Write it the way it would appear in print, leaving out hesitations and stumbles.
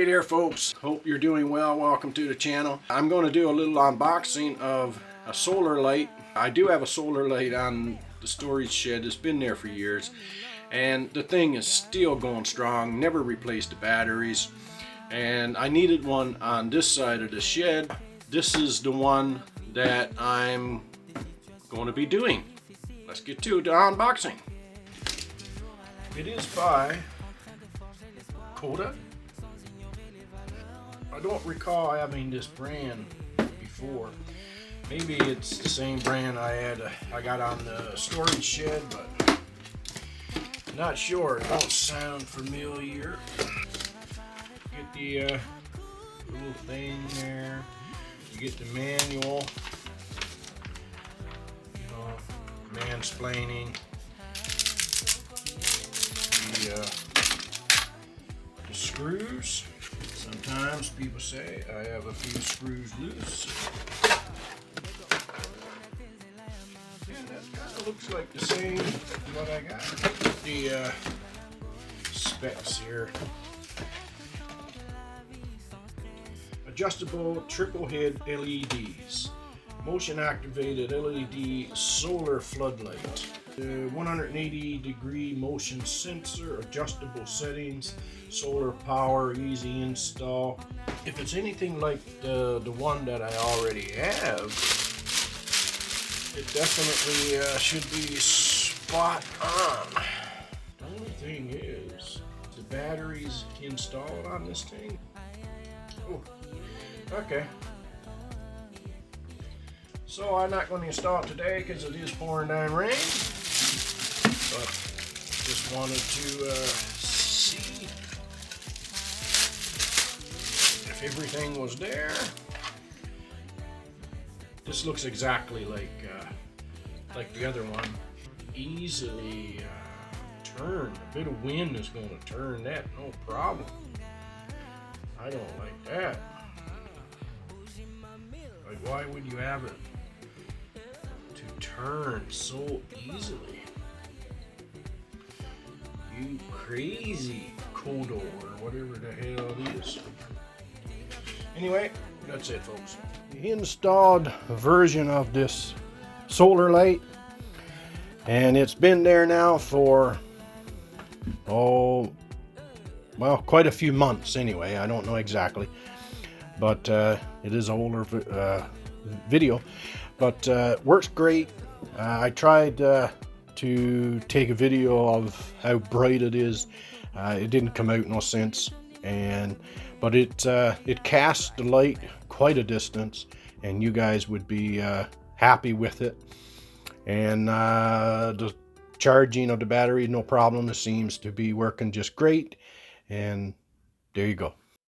there folks, hope you're doing well. Welcome to the channel. I'm going to do a little unboxing of a solar light. I do have a solar light on the storage shed. It's been there for years and the thing is still going strong, never replaced the batteries, and I needed one on this side of the shed. This is the one that I'm going to be doing. Let's get to the unboxing. It is by Koda. I don't recall having this brand before. Maybe it's the same brand I got on the storage shed, but not sure. It don't sound familiar. Get the little thing there. You get the manual. You know, mansplaining. The screws. Sometimes people say I have a few screws loose. And that kind of looks like the same what I got. The specs here. Adjustable triple head LEDs. Motion activated LED solar floodlight. 180-degree motion sensor, adjustable settings, solar power, easy install. If it's anything like the one that I already have, it definitely should be spot on. The only thing is, the batteries installed on this thing. Oh, okay. So I'm not going to install it today because it is pouring down rain. But just wanted to see if everything was there. This looks exactly like the other one. Easily turned. A bit of wind is going to turn that, no problem. I don't like that. Like, why would you have it to turn so easily? You crazy Koda or whatever the hell it is. Anyway, that's it folks. The installed version of this solar light, and it's been there now for quite a few months anyway. I don't know exactly, but it is an older video, but works great. I tried to take a video of how bright it is. It didn't come out no sense, but it casts the light quite a distance, and you guys would be happy with it. And the charging of the battery, no problem. It seems to be working just great, and there you go.